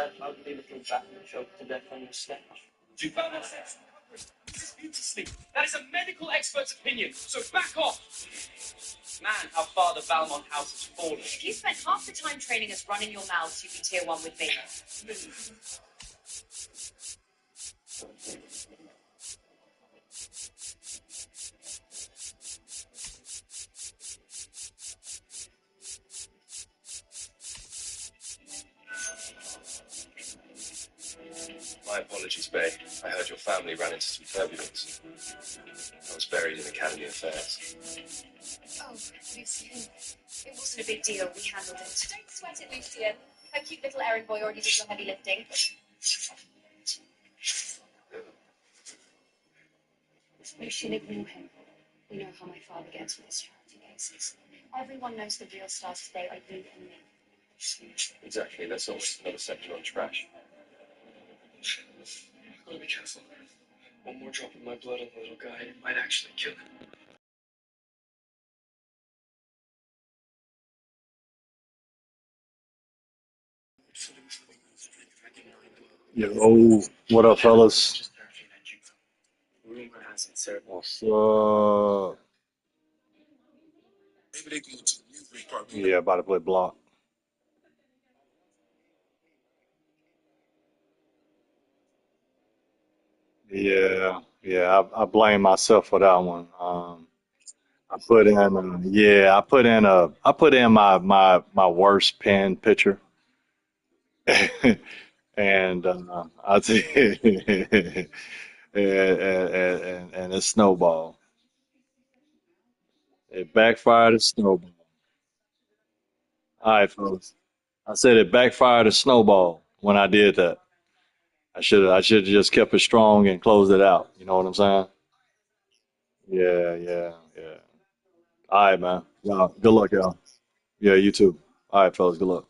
that ugly little bat choked to death on your sledge. You found that sex? This is sleep. That is a medical expert's opinion, so back off. Man, how far the Valmont house has fallen. If you spent half the time training us running your mouths, you'd be tier 1 with me. My apologies, babe. I heard your family ran into some turbulence. I was buried in Academy Affairs. Oh, Lucien. It wasn't a big deal. We handled it. Don't sweat it, Lucien. Her cute little errand boy already did your heavy lifting. Lucien, ignore him. You know how my father gets with his charity cases. Everyone knows the real stars today are you and me. Exactly. That's always another section on trash. I've got to be careful. One more drop of my blood on the little guy, it might actually kill him. Yo, what up, fellas? Rumor has it, sir. What's up? Yeah, about to play block. Yeah, I blame myself for that one. I put in my worst pen picture, and I and, and it snowballed. It backfired. It snowballed. All right, fellas. I said it backfired. A snowball when I did that. I should have just kept it strong and closed it out. You know what I'm saying? Yeah. All right, man. Y'all, good luck, y'all. Yeah, you too. All right, fellas, good luck.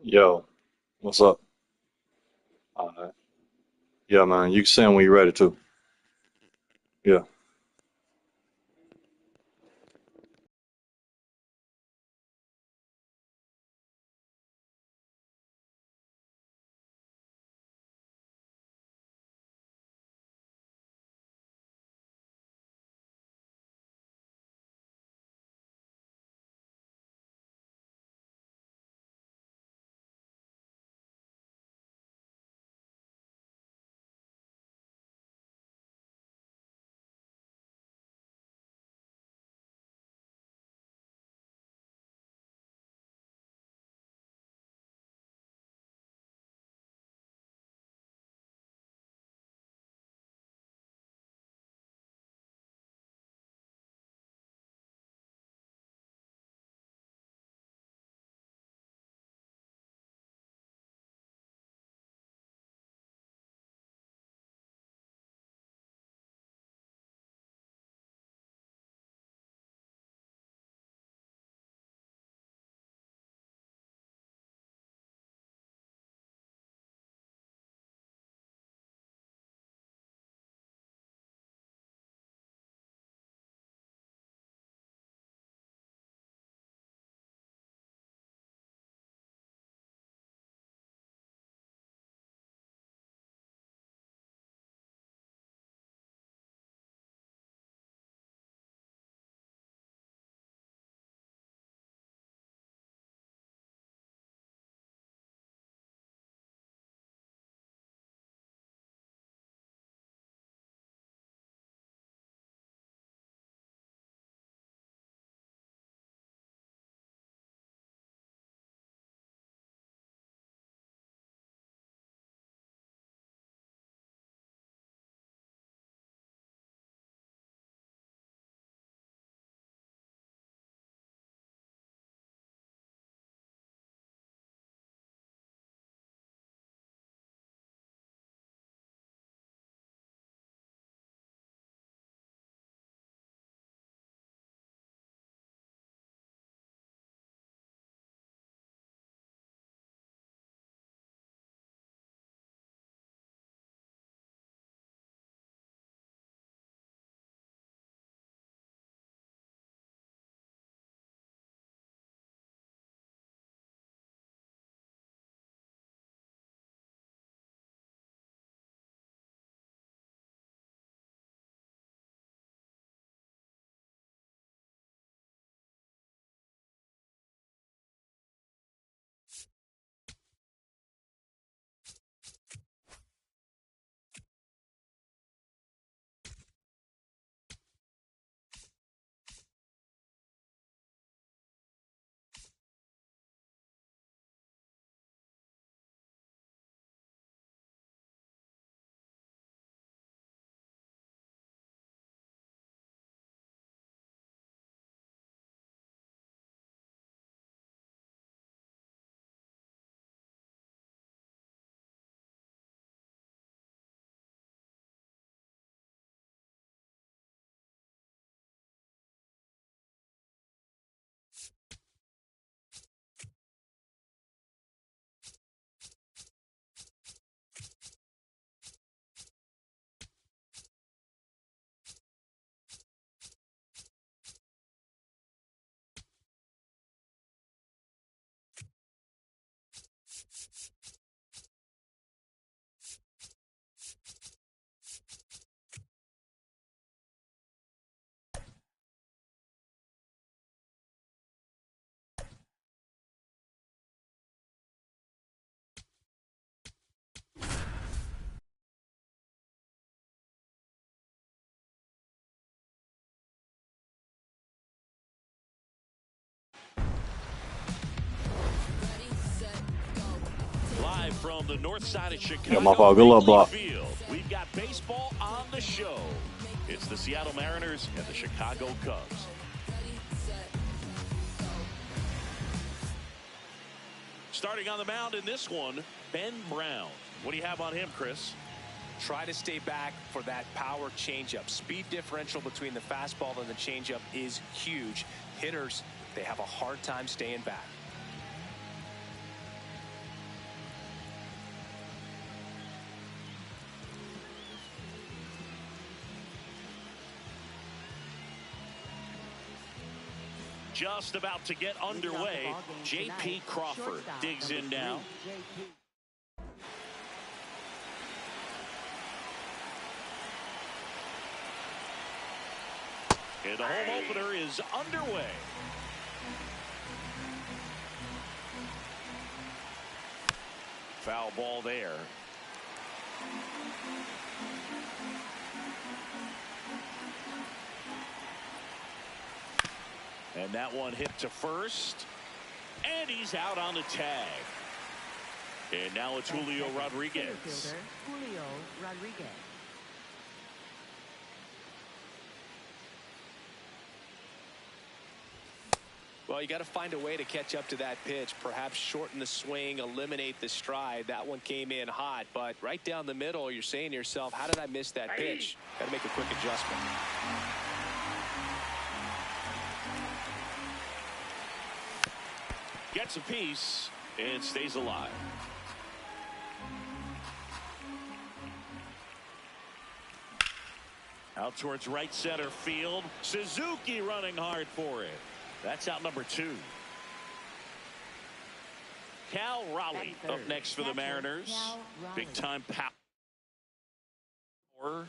Yo, what's up? All right. Yeah, man, you can send when you're ready to. Yeah. from the north side of Chicago. Yeah, my fault. Good luck, block. Field. We've got baseball on the show. It's the Seattle Mariners and the Chicago Cubs. Starting on the mound in this one, Ben Brown. What do you have on him, Chris? Try to stay back for that power changeup. Speed differential between the fastball and the changeup is huge. Hitters, they have a hard time staying back. Just about to get underway. J.P. Crawford digs in now. And the home opener is underway. Foul ball there. And that one hit to first. And he's out on the tag. And now it's Julio Rodriguez. Julio Rodriguez. Well, you got to find a way to catch up to that pitch, perhaps shorten the swing, eliminate the stride. That one came in hot, but right down the middle, you're saying to yourself, how did I miss that pitch? Got to make a quick adjustment. Gets a piece and stays alive. Out towards right center field. Suzuki running hard for it. That's out number 2. Cal Raleigh up next for the Mariners. Big time power.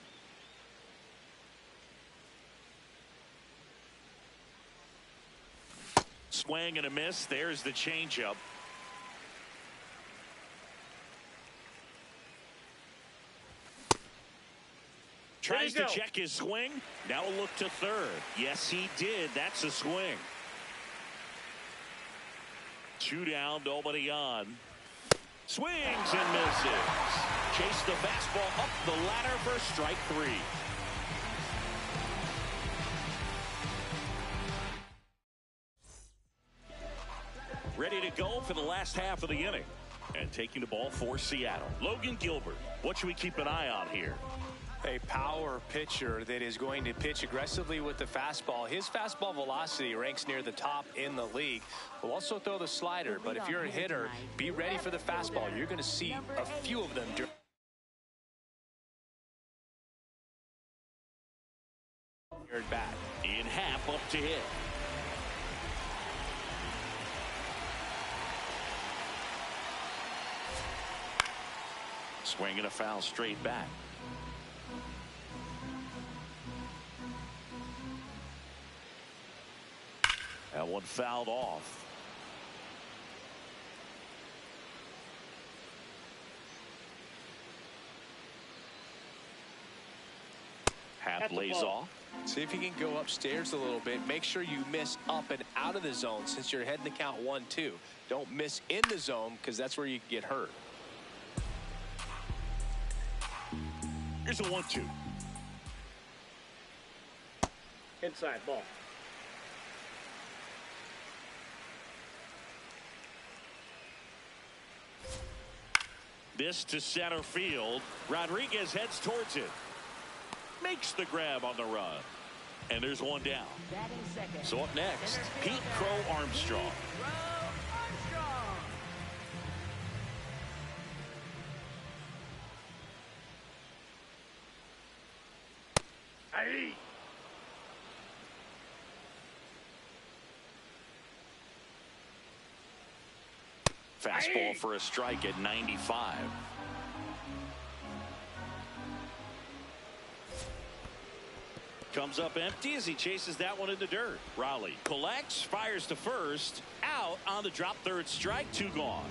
Swing and a miss. There's the changeup. Tries to check his swing. Now a look to third. Yes, he did. That's a swing. 2 down, nobody on. Swings and misses. Chase the fastball up the ladder for strike 3. Ready to go for the last half of the inning. And taking the ball for Seattle, Logan Gilbert. What should we keep an eye on here? A power pitcher that is going to pitch aggressively with the fastball. His fastball velocity ranks near the top in the league. Will also throw the slider, but if you're a hitter, be ready for the fastball. You're going to see a few of them during your bat. In half up to hit. Swing and a foul straight back. That one fouled off. Half lays off. See if you can go upstairs a little bit. Make sure you miss up and out of the zone since you're heading to count 1-2. Don't miss in the zone because that's where you can get hurt. Here's a 1-2. Inside ball. This to center field. Rodriguez heads towards it. Makes the grab on the run. And there's one down. So up next, Pete Crow Armstrong. Hey. Fastball for a strike at 95. Comes up empty as he chases that one in the dirt. Raleigh collects, fires to first. Out on the drop third strike. 2 gone.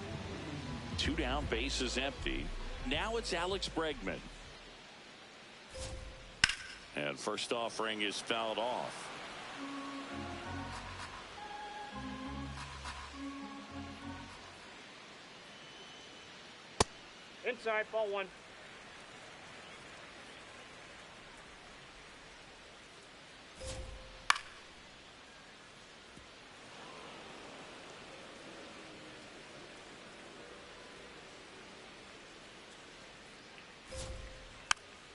2 down, base is empty. Now it's Alex Bregman. And first offering is fouled off. Inside, ball one.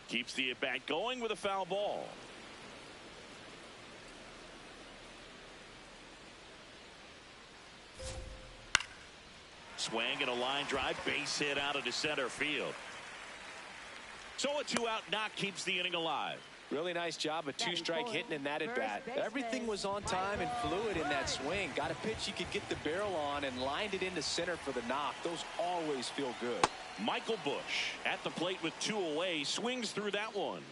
Keeps the at-bat going with a foul ball. Swing and a line drive, base hit out into center field. So a 2-out knock keeps the inning alive. Really nice job of two-strike hitting in that at-bat. Everything was on time and fluid in that swing. Got a pitch you could get the barrel on and lined it into center for the knock. Those always feel good. Michael Busch at the plate with 2 away, swings through that one.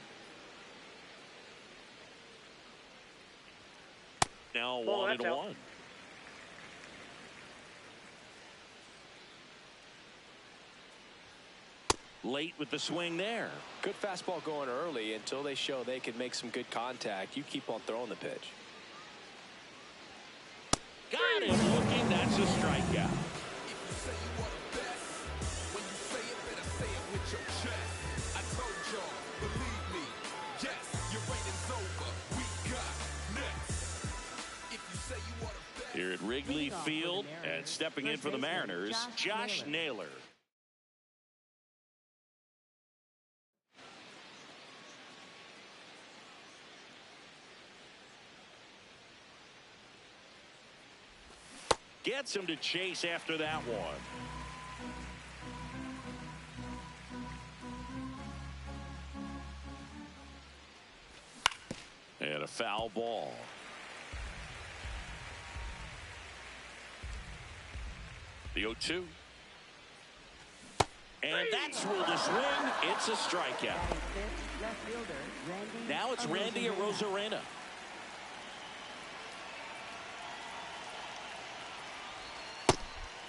Now 1-1. Late with the swing there. Good fastball going early until they show they can make some good contact. You keep on throwing the pitch. Got him looking. That's a strikeout. Here at Wrigley Field and stepping in for the Mariners, Josh Naylor. Gets him to chase after that one. And a foul ball. The 0-2. And that's ruled a swing. It's a strikeout. Now it's Randy Arozarena.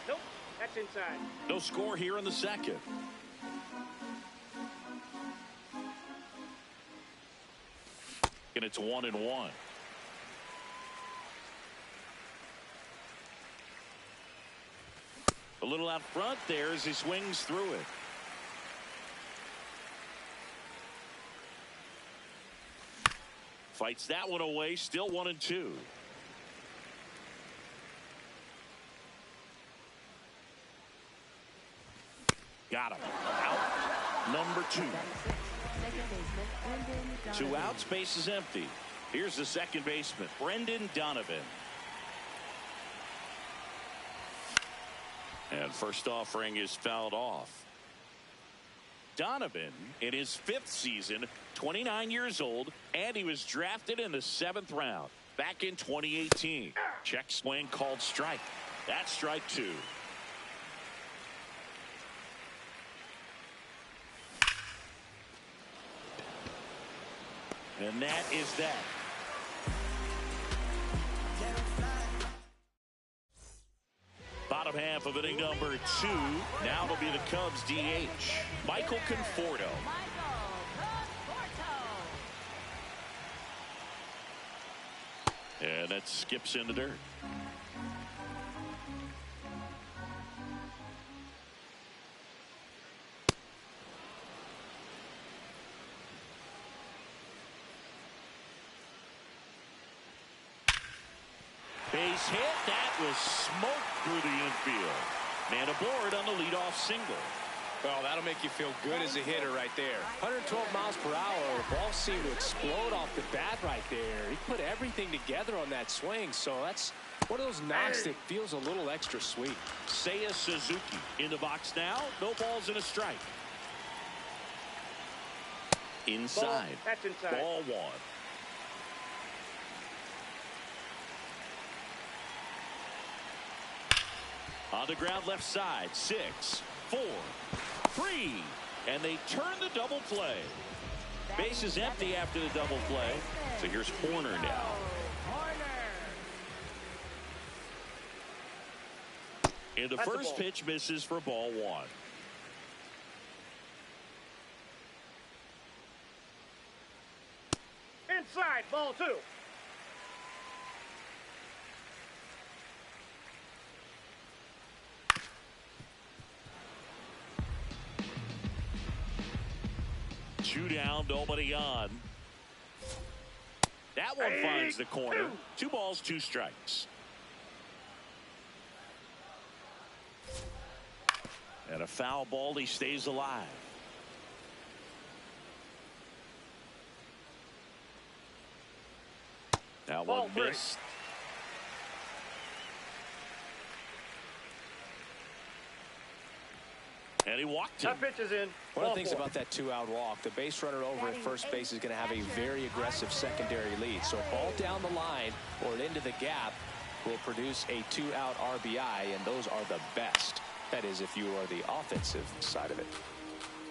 Nope, that's inside. No score here in the second. And it's 1-1. A little out front there as he swings through it. Fights that one away, still 1-2. Got him. Out number 2. 2 outs, base is empty. Here's the second baseman, Brendan Donovan. And first offering is fouled off. Donovan in his 5th season, 29 years old, and he was drafted in the 7th round back in 2018. Check swing called strike. That's strike 2. And that is that. Bottom half of inning number 2. Now it'll be the Cubs DH, Michael Conforto. And that skips in the dirt. Base hit. That was smoked through the infield. Man aboard on the leadoff single. Well, that'll make you feel good as a hitter right there. 112 miles per hour. The ball seemed to explode off the bat right there. He put everything together on that swing, so that's one of those knocks that feels a little extra sweet. Seiya Suzuki in the box now. No balls and a strike. Inside. Ball. That's inside. Ball 1. On the ground left side, 6, 4, 3, and they turn the double play. Base is empty after the double play. So here's Horner now. And the first pitch misses for ball 1. Inside, ball 2. 2 down, nobody on. That one finds the corner. 2 balls, 2 strikes. And a foul ball. He stays alive. That one missed. And he walked him. That pitch is in. One of the things about that 2-out walk, the base runner over at first base is going to have a very aggressive secondary lead. So a ball down the line or into the gap will produce a 2-out RBI, and those are the best. That is, if you are the offensive side of it.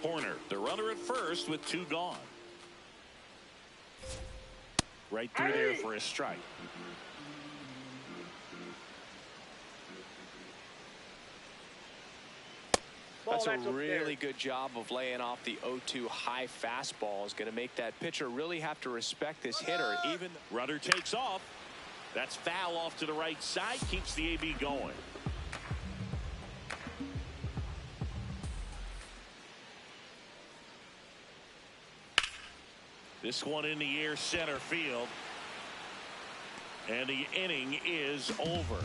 Horner, the runner at first with 2 gone. Right through there for a strike. That's a really good job of laying off the 0-2 high fastball. Is going to make that pitcher really have to respect this hitter. Even runner takes off. That's foul off to the right side. Keeps the AB going. This one in the air, center field. And the inning is over.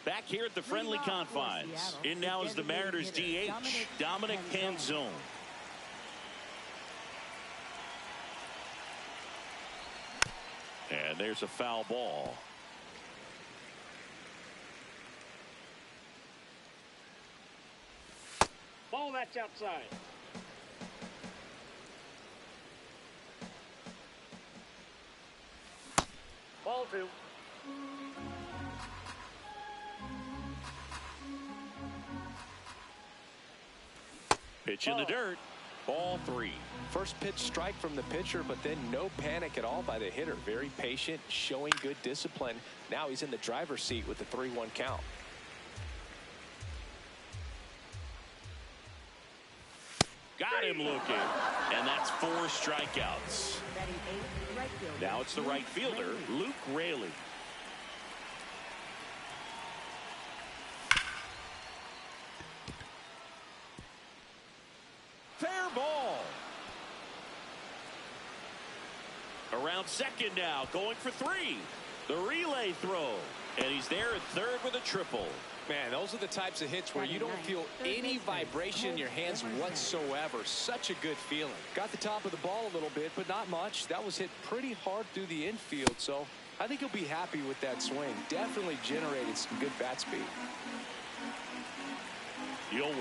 Back here at the friendly confines. In now is the Mariners DH, Dominic Canzone. And there's a foul ball. Ball that's outside. Ball 2. Pitch in the dirt. Ball 3. First pitch strike from the pitcher, but then no panic at all by the hitter. Very patient, showing good discipline. Now he's in the driver's seat with the 3-1 count. Got him looking. And that's 4 strikeouts. Now it's the right fielder, Luke Raley. Fair ball. Around second now, going for 3. The relay throw. And he's there at third with a triple. Man, those are the types of hits where you don't feel any vibration in your hands whatsoever. Such a good feeling. Got the top of the ball a little bit, but not much. That was hit pretty hard through the infield, so I think he'll be happy with that swing. Definitely generated some good bat speed. The 0-1.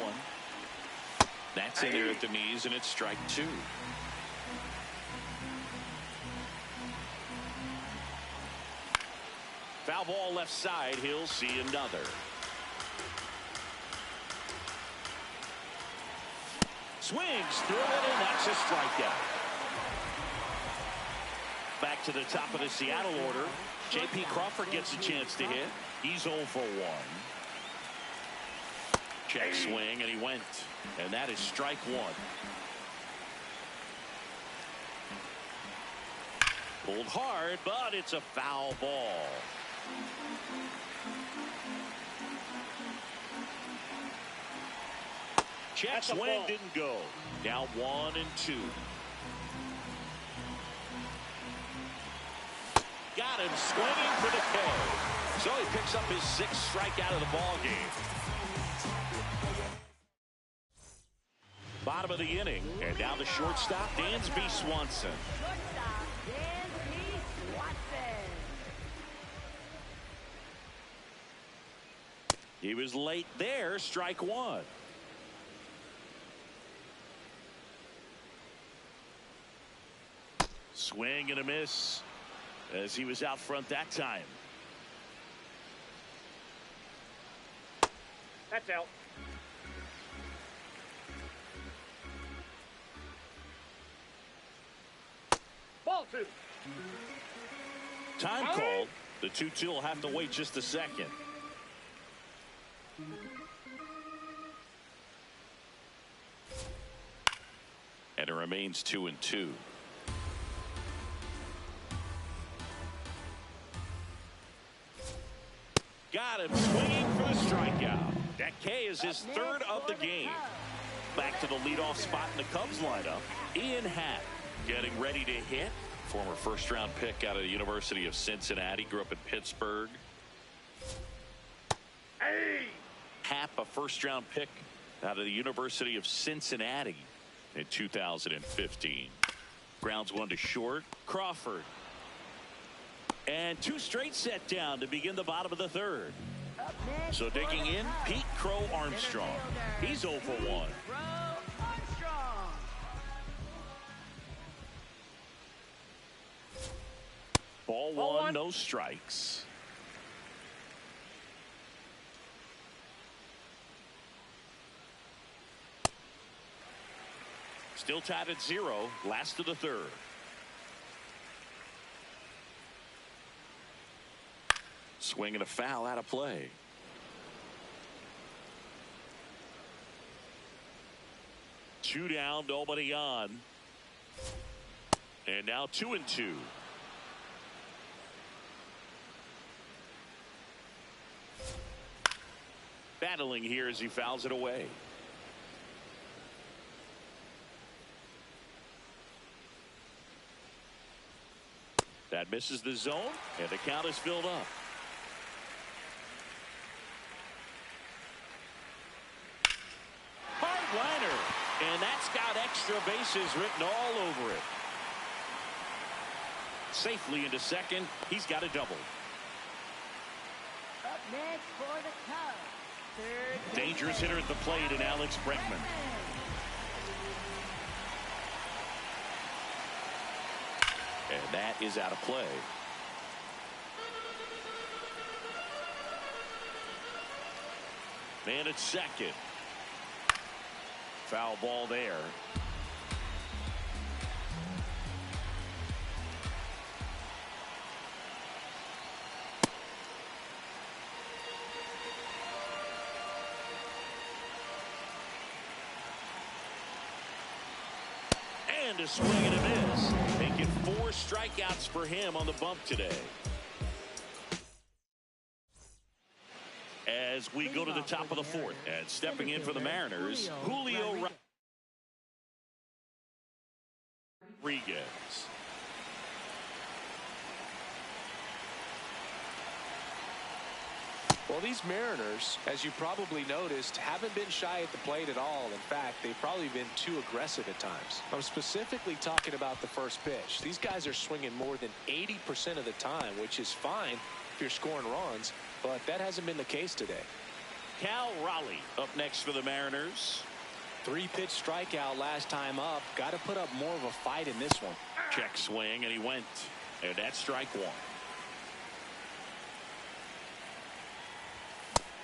That's in there at the knees, and it's strike 2. Foul ball left side. He'll see another. Swings through it, and that's a strikeout. Back to the top of the Seattle order. J.P. Crawford gets a chance to hit. He's 0 for 1. Check swing, and he went. And that is strike 1. Pulled hard, but it's a foul ball. Check swing didn't go. Now 1 and 2. Got him swinging for the K. So he picks up his 6th strikeout of the ball game. Bottom of the inning, and now the shortstop, Dansby Swanson. He was late there, strike 1. Swing and a miss as he was out front that time. That's out. Ball 2. Time called. The 2-2 will have to wait just a second. And it remains 2 and 2. Got him swinging for the strikeout. That K is his third of the game. Back to the leadoff spot in the Cubs lineup. Ian Happ getting ready to hit. Former first-round pick out of the University of Cincinnati. Grew up in Pittsburgh. Happ, a first-round pick out of the University of Cincinnati in 2015. Grounds one to short. Crawford. And two straight set down to begin the bottom of the third. So digging in, Pete Crow Armstrong. He's 0 for 1. Ball one, no strikes. Still tied at 0, last of the third. Swing and a foul out of play. Two down, nobody on. And now 2-2. Battling here as he fouls it away. That misses the zone, and the count is filled up. Hard liner, and that's got extra bases written all over it. Safely into second, he's got a double. Up next for the Cubs. Dangerous hitter at the plate in Alex Bregman. And that is out of play. Man at second. Foul ball there. And a swing and a miss. Making 4 strikeouts for him on the bump today. As we go to the top of the fourth, and stepping in for the Mariners, Julio Rodriguez. Well, these Mariners, as you probably noticed, haven't been shy at the plate at all. In fact, they've probably been too aggressive at times. I'm specifically talking about the first pitch. These guys are swinging more than 80% of the time, which is fine if you're scoring runs, but that hasn't been the case today. Cal Raleigh up next for the Mariners. 3-pitch strikeout last time up. Got to put up more of a fight in this one. Check swing, and he went. And that's strike one.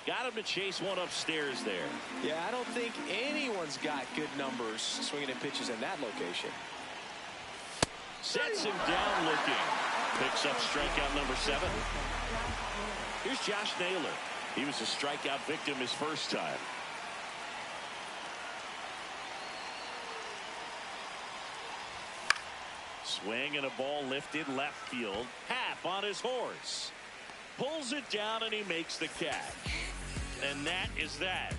Got him to chase one upstairs there. Yeah, I don't think anyone's got good numbers swinging at pitches in that location. Sets him down looking. Picks up strikeout number 7. Here's Josh Naylor. He was a strikeout victim his first time. Swing and a ball lifted left field. Happ on his horse. Pulls it down and he makes the catch. And that is that.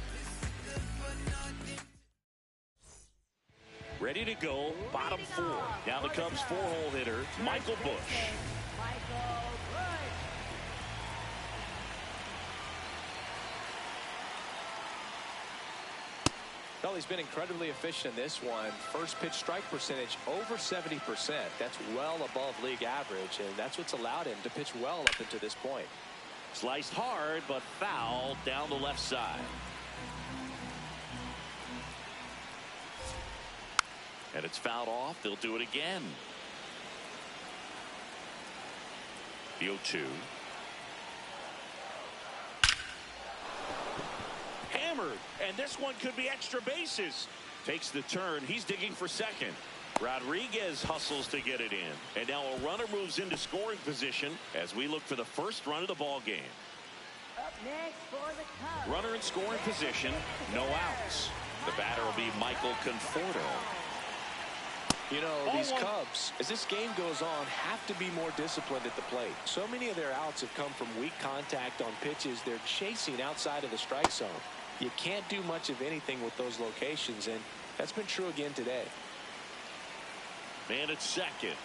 Ready to go, bottom 4. Now the Cubs 4-hole hitter, Michael Busch. Well, he's been incredibly efficient in this one. First pitch strike percentage over 70%. That's well above league average, and that's what's allowed him to pitch well up until this point. Sliced hard, but foul down the left side. And it's fouled off. They'll do it again. The 0-2. Hammered, and this one could be extra bases. Takes the turn. He's digging for second. Rodriguez hustles to get it in. And now a runner moves into scoring position as we look for the first run of the ball game. Up next for the Cubs. Runner in scoring position, no outs. The batter will be Michael Conforto. You know, these Cubs, as this game goes on, have to be more disciplined at the plate. So many of their outs have come from weak contact on pitches they're chasing outside of the strike zone. you can't do much of anything with those locations, and that's been true again today. Man at second.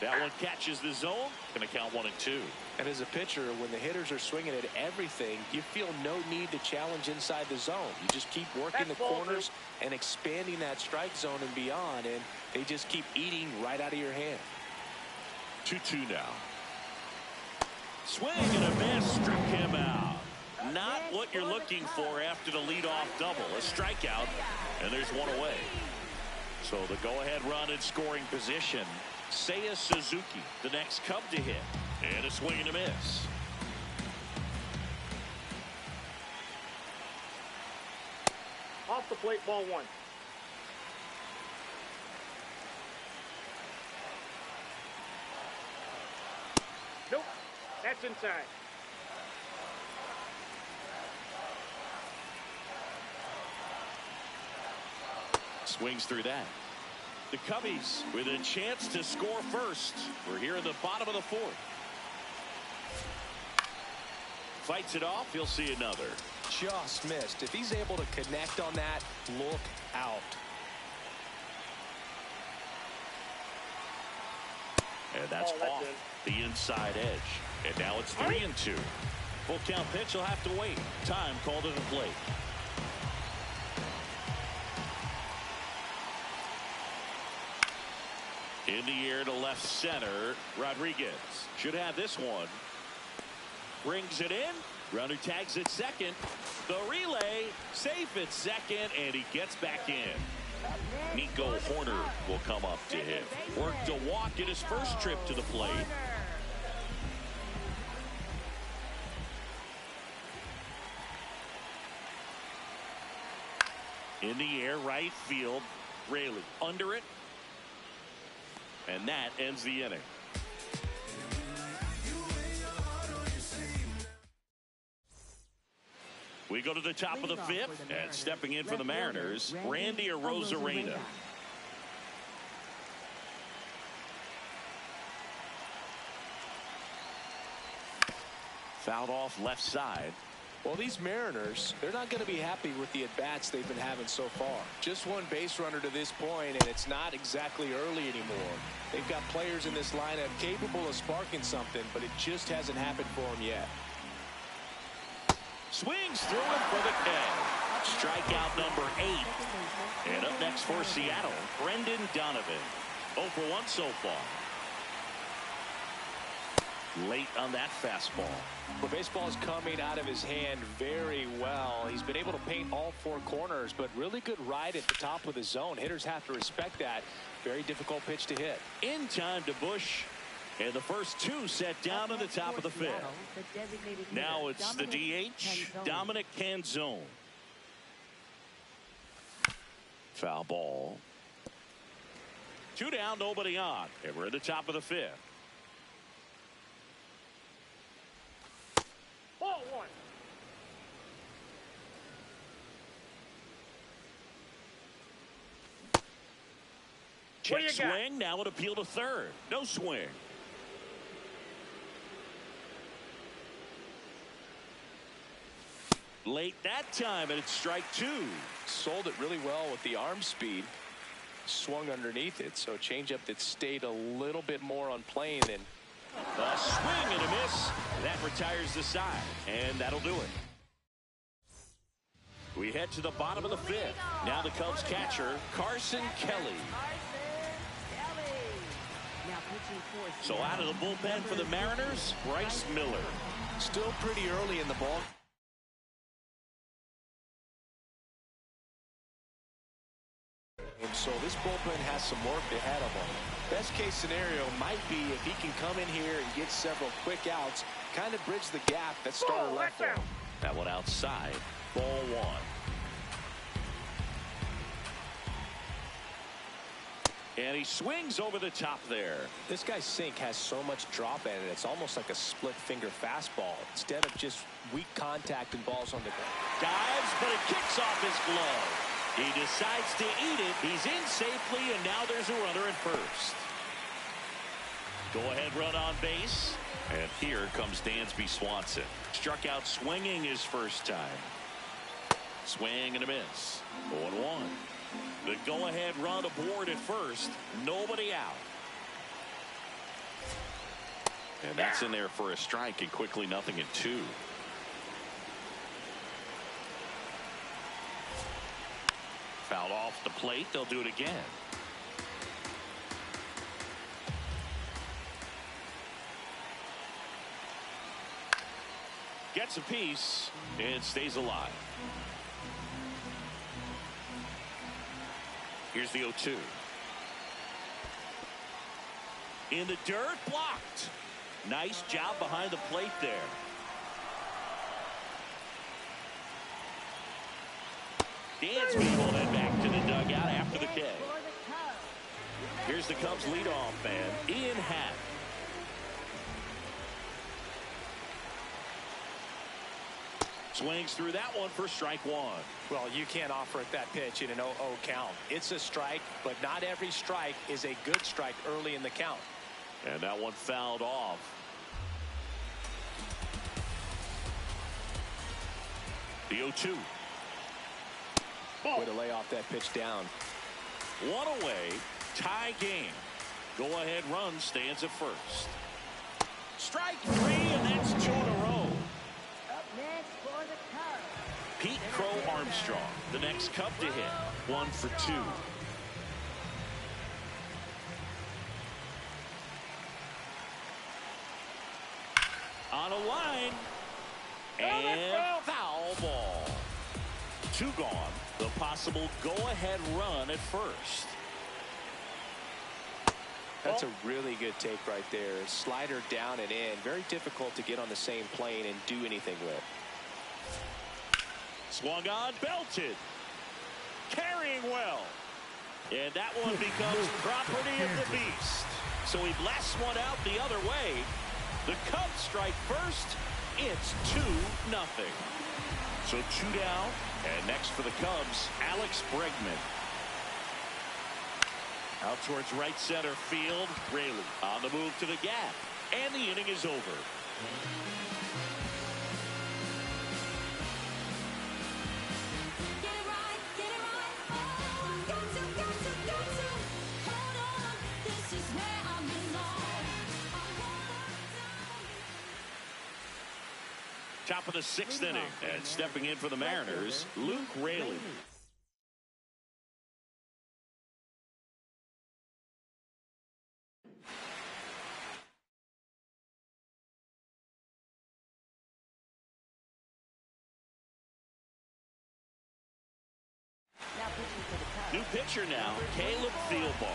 That one catches the zone. Going to count 1 and 2. And as a pitcher, when the hitters are swinging at everything, you feel no need to challenge inside the zone. You just keep working the corners and expanding that strike zone and beyond, and they just keep eating right out of your hand. 2-2 now. Swing and a miss. Struck him out. Not what you're looking for after the leadoff double. A strikeout, and there's one away. So the go-ahead run in scoring position. Seiya Suzuki, the next Cub to hit. And a swing and a miss. Off the plate, ball 1. Nope, that's inside. Swings through that. The Cubbies with a chance to score first. We're here in the bottom of the 4th. Fights it off. He'll see another. Just missed. If he's able to connect on that, look out. And that's off the inside edge. And now it's 3-2. Full count pitch. He'll have to wait. Time called at the plate. In the air to left center. Rodriguez should have this one. Brings it in. Runner tags at second. The relay safe at second, and he gets back in. Nico Horner will come up to hit. Worked a walk in his first trip to the plate. In the air, right field. Raley under it. And that ends the inning. We go to the top of the 5th, and stepping in for the Mariners, Randy Arozarena. Fouled off left side. Well, these Mariners, they're not going to be happy with the at-bats they've been having so far. Just one base runner to this point, and it's not exactly early anymore. They've got players in this lineup capable of sparking something, but it just hasn't happened for them yet. Swings through it for the K. Strikeout number 8. And up next for Seattle, Brendan Donovan. 0 for 1 so far. Late on that fastball. The baseball is coming out of his hand very well. He's been able to paint all 4 corners, but really good ride at the top of the zone. Hitters have to respect that. Very difficult pitch to hit. In time to Bush. And the first 2 set down in the top of the 5th. Now it's the DH, Dominic Canzone. Foul ball. 2 down, nobody on. And we're at the top of the 5th. Ball 1. Check swing. Now an appeal to third. No swing. Late that time, and it's strike 2. Sold it really well with the arm speed. Swung underneath it, so changeup that stayed a little bit more on plane than. A swing and a miss. That retires the side, and that'll do it. We head to the bottom of the 5th. Now the Cubs catcher, Carson Kelly. So out of the bullpen for the Mariners, Bryce Miller. Still pretty early in the ball. And so this bullpen has some work ahead of him. Best case scenario might be if he can come in here and get several quick outs, kind of bridge the gap that starter left for him. That one outside. Ball 1. And he swings over the top there. This guy's sink has so much drop in it. It's almost like a split finger fastball instead of just weak contact and balls on the ground. Dives, but it kicks off his glove. He decides to eat it. He's in safely, and now there's a runner at first. Go ahead run on base. And here comes Dansby Swanson. Struck out swinging his first time. Swing and a miss. 0-1. The go-ahead run aboard at first. Nobody out. And that's in there for a strike, and quickly 0-2. Fouled off the plate. They'll do it again. Gets a piece and stays alive. Here's the 0-2. In the dirt, blocked. Nice job behind the plate there. Dansby then back to the dugout after the K. Here's the Cubs leadoff man, Ian Happ. Swings through that one for strike one. Well, you can't offer it that pitch in an 0-0 count. It's a strike, but not every strike is a good strike early in the count. And that one fouled off. The 0-2. Way to lay off that pitch down. One away, tie game. Go ahead run stands at first. Strike three, and that's 2 in a row. Up next for the Cubs. Pete Crow Armstrong, the next Cub to hit. 1 for 2. On a line. And foul ball. 2 gone. The possible go-ahead run at first. That's a really good take right there. Slider down and in. Very difficult to get on the same plane and do anything with. Swung on, belted. Carrying well. And that one becomes property of the beast. So he blasts one out the other way. The Cubs strike first. It's 2-0. So 2 down. And next for the Cubs, Alex Bregman. Out towards right center field. Raley on the move to the gap. And the inning is over. Top of the 6th inning, and stepping in for the Mariners, Luke Raley. New pitcher now, Caleb Thielbar.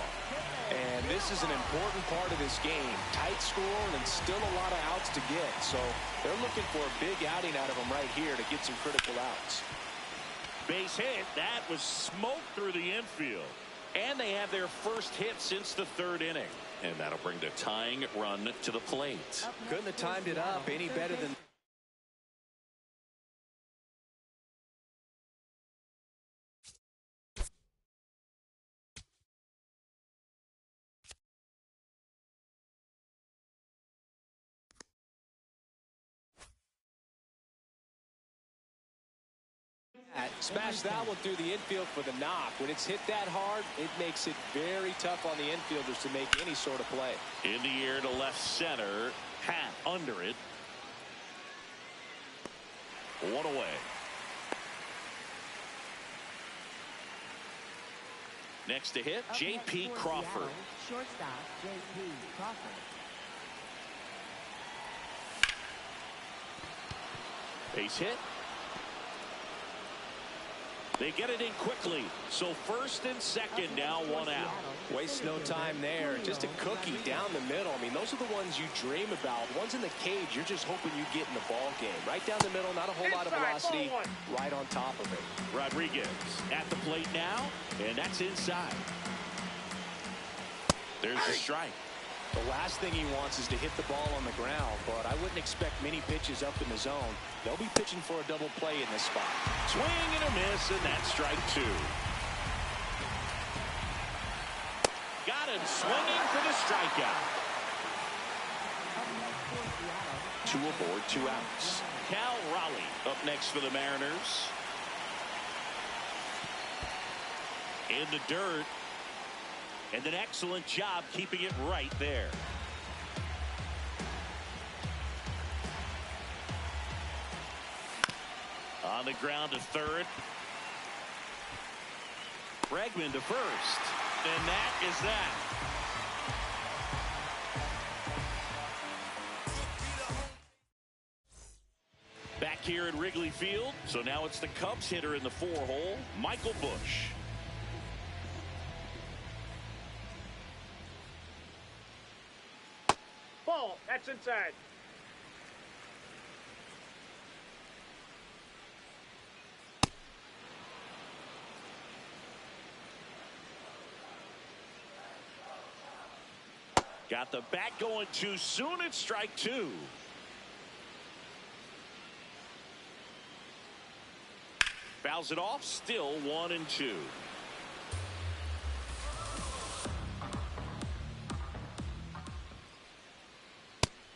And this is an important part of this game. Tight score and still a lot of outs to get. So they're looking for a big outing out of them right here to get some critical outs. Base hit. That was smoked through the infield. And they have their first hit since the 3rd inning. And that'll bring the tying run to the plate. Couldn't have timed it up any better than... Smash that one through the infield for the knock. When it's hit that hard, it makes it very tough on the infielders to make any sort of play. In the air to left center. Hat under it. 1 away. Next to hit, J.P. Crawford. Shortstop, J.P. Crawford. Base hit. They get it in quickly. So 1st and 2nd now, 1 out. Waste no time there. Just a cookie down the middle. I mean, those are the ones you dream about. Ones in the cage, you're just hoping you get in the ball game. Right down the middle, not a whole lot of velocity. Right on top of it. Rodriguez at the plate now, and that's inside. There's the strike. The last thing he wants is to hit the ball on the ground, but I wouldn't expect many pitches up in the zone. They'll be pitching for a double play in this spot. Swing and a miss, and that's strike 2. Got him swinging for the strikeout. 2 aboard, 2 outs. Cal Raleigh up next for the Mariners. In the dirt. And an excellent job keeping it right there. On the ground to third. Bregman to first. And that is that. Back here at Wrigley Field. So now it's the Cubs hitter in the 4-hole, Michael Busch. Ball. That's inside. Got the bat going too soon. It's strike 2. Fouls it off. Still 1-2.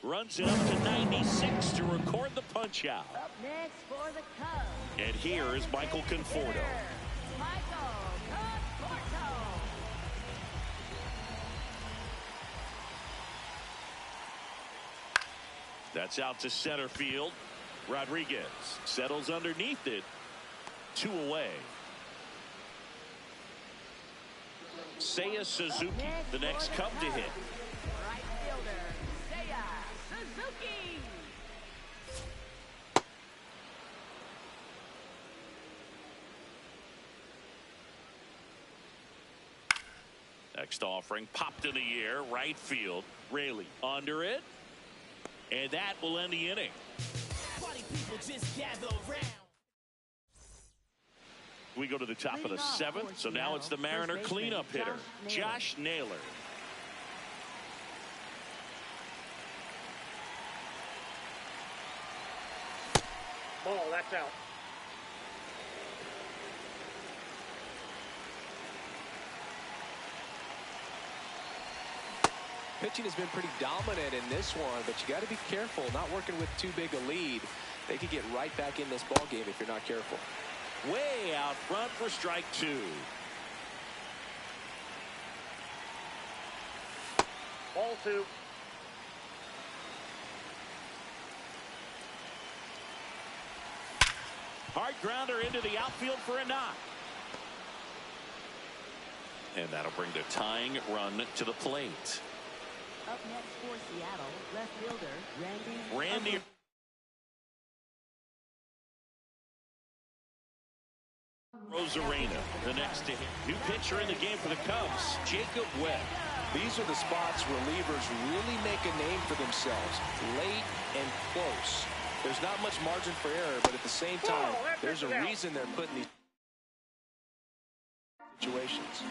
Runs it up to 96 to record the punch out. Up next for the Cubs. And here is Michael Conforto. Michael Conforto. That's out to center field. Rodriguez settles underneath it. 2 away. Seiya Suzuki, the next Cub to hit. Right fielder, Seiya Suzuki. Next offering popped in the air, right field. Raley under it. And that will end the inning. Party people just gather around. We go to the top of the 7th. So now it's the Mariner cleanup hitter, Josh Naylor. Ball. That's out. Pitching has been pretty dominant in this one, but you got to be careful. Not working with too big a lead. They could get right back in this ball game if you're not careful. Way out front for strike 2. Ball 2. Hard grounder into the outfield for a knock. And that'll bring the tying run to the plate. Up next for Seattle, left fielder Randy. Rosarena, the next to hit. New pitcher in the game for the Cubs, Jacob Webb. These are the spots relievers really make a name for themselves, late and close. There's not much margin for error, but at the same time, there's a reason they're put in these situations.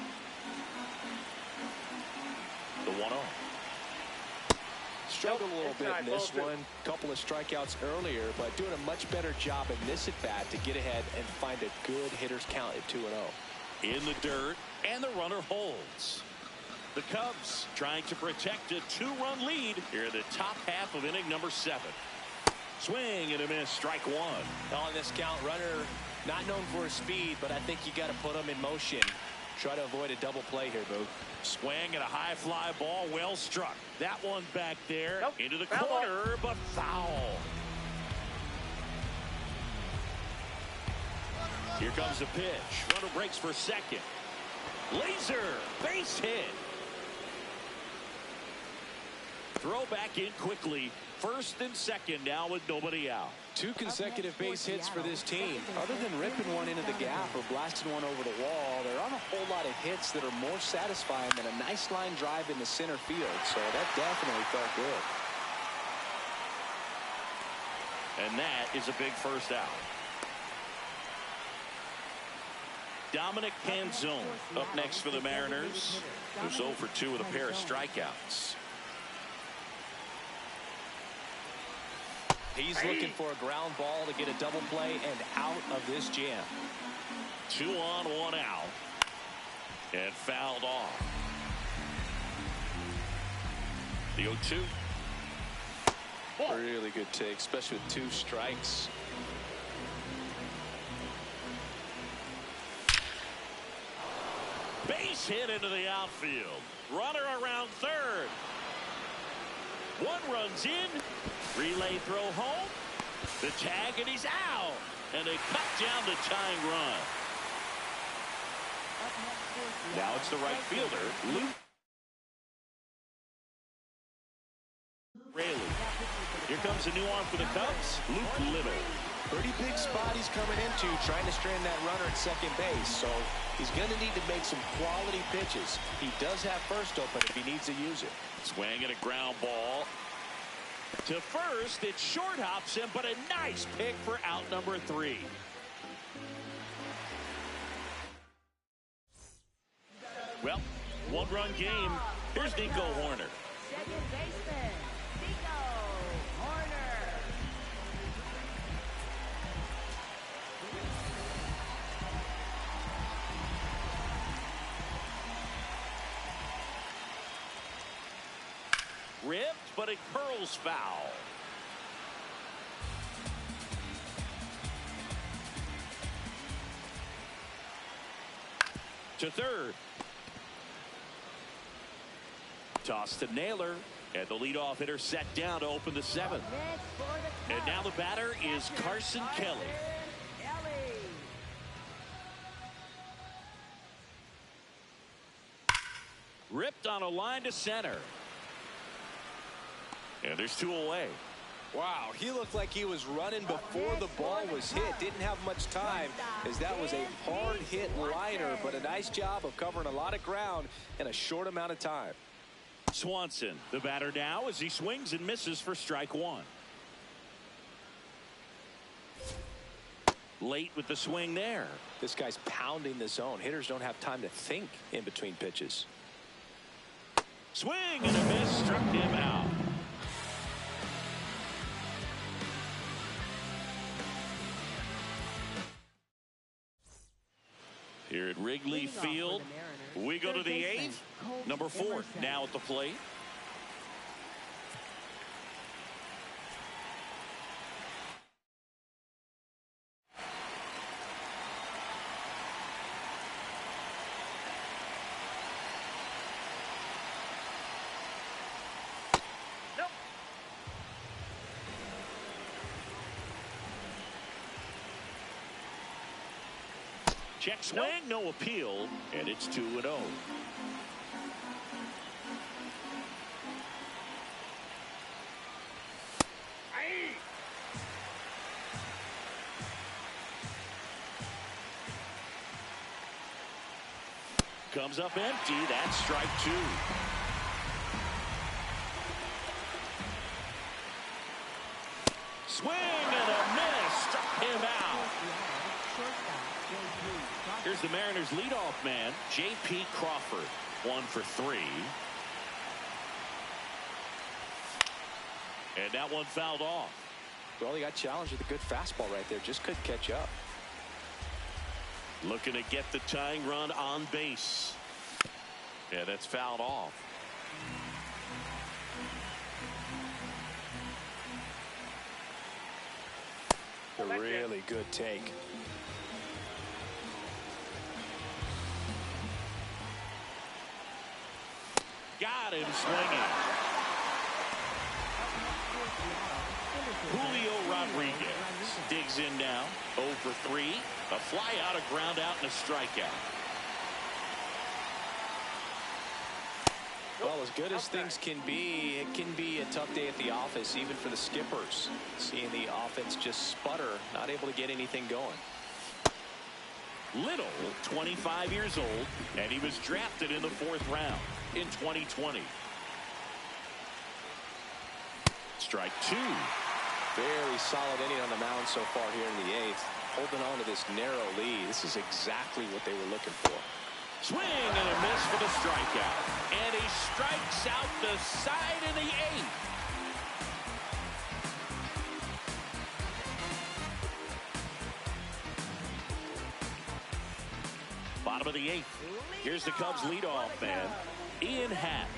The 1-0. Struggled a little bit in this one. Couple of strikeouts earlier, but doing a much better job in this at-bat to get ahead and find a good hitter's count at 2-0. In the dirt, and the runner holds. The Cubs trying to protect a 2-run lead here in the top half of inning number 7. Swing and a miss, strike 1. On this count, runner not known for his speed, but I think you got to put him in motion. Try to avoid a double play here, Boo. Swing and a high fly ball, well struck. That one back there into the Foul corner, but foul. Here comes the pitch. Runner breaks for second. Laser, base hit. Throw back in quickly. First and second now with nobody out. 2 consecutive base hits for this team. Other than ripping one into the gap or blasting one over the wall, there aren't a whole lot of hits that are more satisfying than a nice line drive in the center field. So that definitely felt good. And that is a big first out. Dominic Canzone up next for the Mariners, who's 0 for 2 with a pair of strikeouts. He's looking for a ground ball to get a double play and out of this jam. 2 on, 1 out. And fouled off. The 0-2. Really good take, especially with 2 strikes. hit into the outfield. Runner around third. One runs in. Relay throw home. The tag, and he's out. And they cut down the tying run. Now it's the right fielder, Luke Raley. Here comes a new arm for the Cubs, Luke Little. Pretty big spot he's coming into, trying to strand that runner at second base. So he's going to need to make some quality pitches. He does have first open if he needs to use it. Swing and a ground ball. To first, it short hops him, but a nice pick for out number 3. Well, one-run game. Here's Nico Horner. Second baseman, Nico Horner. Ripped, but it curls foul. To third. Toss to Naylor. And the leadoff hitter set down to open the 7th. And now the batter is Carson Kelly. Ripped on a line to center. And there's 2 away. Wow, he looked like he was running before the ball was hit. Didn't have much time, as that was a hard hit liner, but a nice job of covering a lot of ground in a short amount of time. Swanson, the batter now, as he swings and misses for strike 1. Late with the swing there. This guy's pounding the zone. Hitters don't have time to think in between pitches. Swing and a miss, struck him out. Here at Wrigley Field, we go to the 8th. Number 4 now at the plate. Check swing, no appeal, and it's 2-0. Comes up empty. That's strike 2. Swing and a miss. Struck him out. Here's the Mariners' leadoff man, J.P. Crawford. 1 for 3. And that one fouled off. Well, he got challenged with a good fastball right there. Just couldn't catch up. Looking to get the tying run on base. Yeah, that's fouled off. A really good take. Got him swinging. Julio Rodriguez digs in now. 0 for 3. A fly out, a ground out, and a strikeout. Well, as good as things can be, it can be a tough day at the office, even for the skippers. Seeing the offense just sputter, not able to get anything going. Little, 25 years old, and he was drafted in the 4th round in 2020. Strike 2. Very solid inning on the mound so far here in the 8th. Holding on to this narrow lead. This is exactly what they were looking for. Swing and a miss for the strikeout. And he strikes out the side in the 8th. Bottom of the 8th. Here's the Cubs leadoff man, Ian Happ.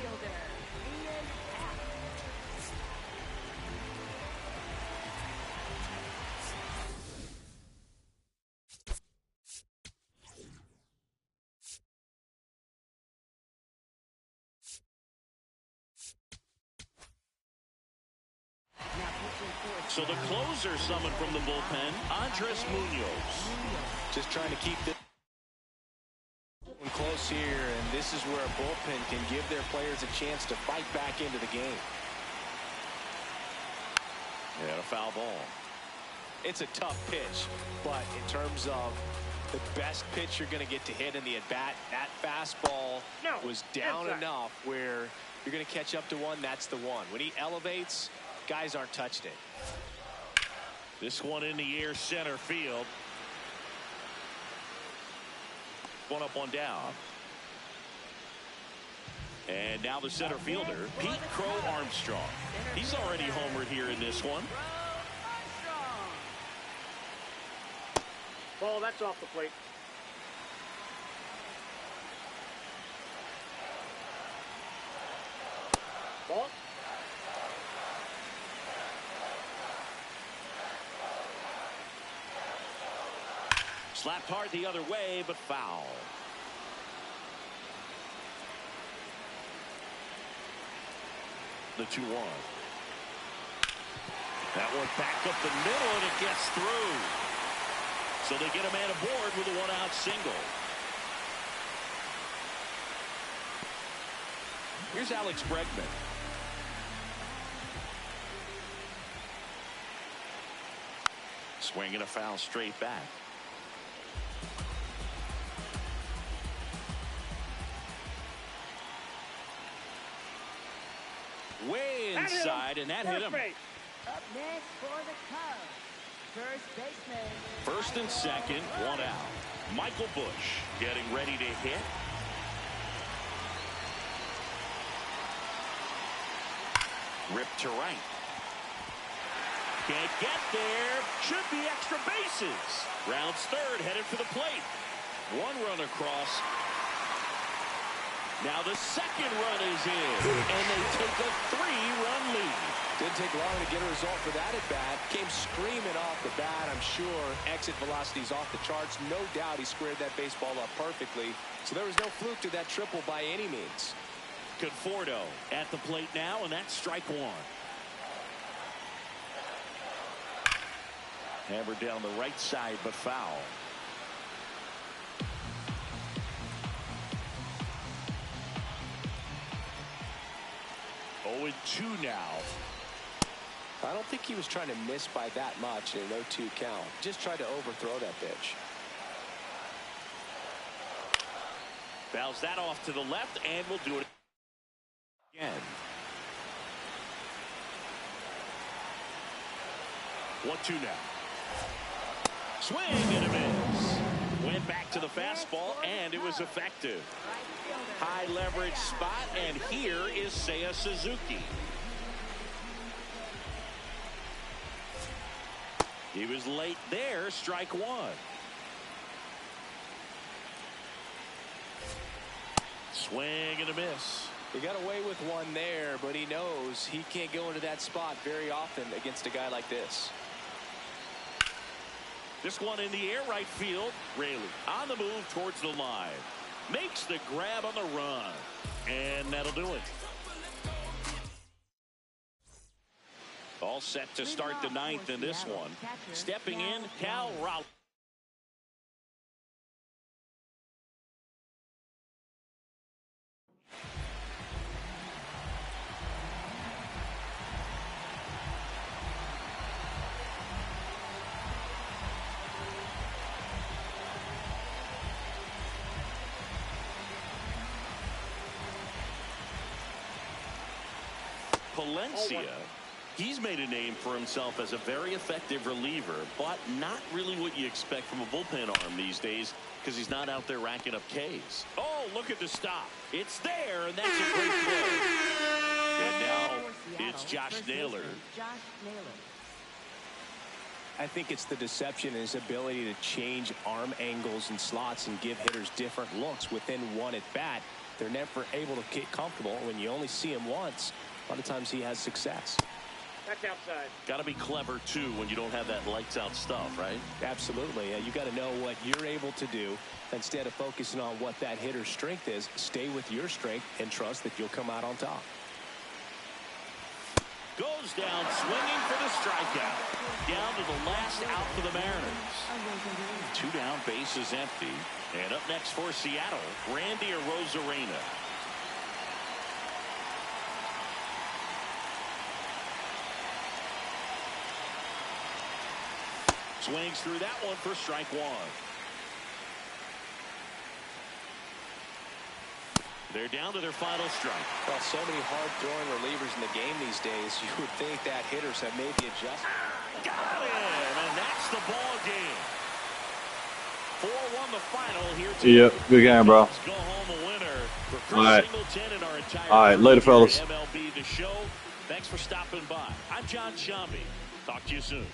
So the closer summoned from the bullpen, Andres Munoz. Just trying to keep this close here, and this is where a bullpen can give their players a chance to fight back into the game. And a foul ball. It's a tough pitch, but in terms of the best pitch you're going to get to hit in the at-bat, that fastball was down enough where you're going to catch up to one. That's the one. When he elevates, guys aren't touching it. This one in the air, center field. One up, one down. And now the center fielder, Pete Crow Armstrong. He's already homered here in this one. Ball, that's off the plate. Ball. Slapped hard the other way, but foul. The 2-1. That one back up the middle, and it gets through. So they get a man aboard with a one-out single. Here's Alex Bregman. Swinging a foul straight back. Way inside, and that hit him. Up next for the Cubs, first baseman. First and second, one out. Michael Busch getting ready to hit. Ripped to right. Can't get there. Should be extra bases. Rounds third, headed for the plate. One run across. Now the second run is in, and they take a 3-run lead. Didn't take long to get a result for that at bat. Came screaming off the bat, I'm sure. Exit velocity's off the charts. No doubt he squared that baseball up perfectly. So there was no fluke to that triple by any means. Conforto at the plate now, and that's strike one. Hammered down the right side, but foul. Oh, 2 now. I don't think he was trying to miss by that much in an 0-2 count. Just tried to overthrow that pitch. Fouls that off to the left, and we'll do it again. 1-2 now. Swing and a miss. Went back to the fastball, and it was effective. High leverage spot, and here is Seiya Suzuki. He was late there, strike one. Swing and a miss. He got away with one there, but he knows he can't go into that spot very often against a guy like this. This one in the air, right field. Raley on the move towards the line. Makes the grab on the run. And that'll do it. All set to start the ninth in this one. Stepping in, Cal Raleigh. Palencia, he's made a name for himself as a very effective reliever, but not really what you expect from a bullpen arm these days because he's not out there racking up Ks. Oh, look at the stop. It's there, and that's a great play. And now it's Josh Naylor. I think it's the deception and his ability to change arm angles and slots and give hitters different looks within one at bat. They're never able to get comfortable. When you only see him once, a lot of times he has success. That's outside. Got to be clever, too, when you don't have that lights-out stuff, right? Absolutely. You got to know what you're able to do. Instead of focusing on what that hitter's strength is, stay with your strength and trust that you'll come out on top. Goes down swinging for the strikeout. Down to the last out for the Mariners. 2 down, bases empty. And up next for Seattle, Randy Arozarena. Swings through that one for strike 1. They're down to their final strike. Well, so many hard-throwing relievers in the game these days, you would think that hitters have made the adjustment. Got him, and that's the ball game. 4-1 the final here today. Yep, good game, bro. Let's go home a winner for Chris All right. Singleton and our entire All right, later, fellas. MLB The Show. Thanks for stopping by. I'm John Shambi. Talk to you soon.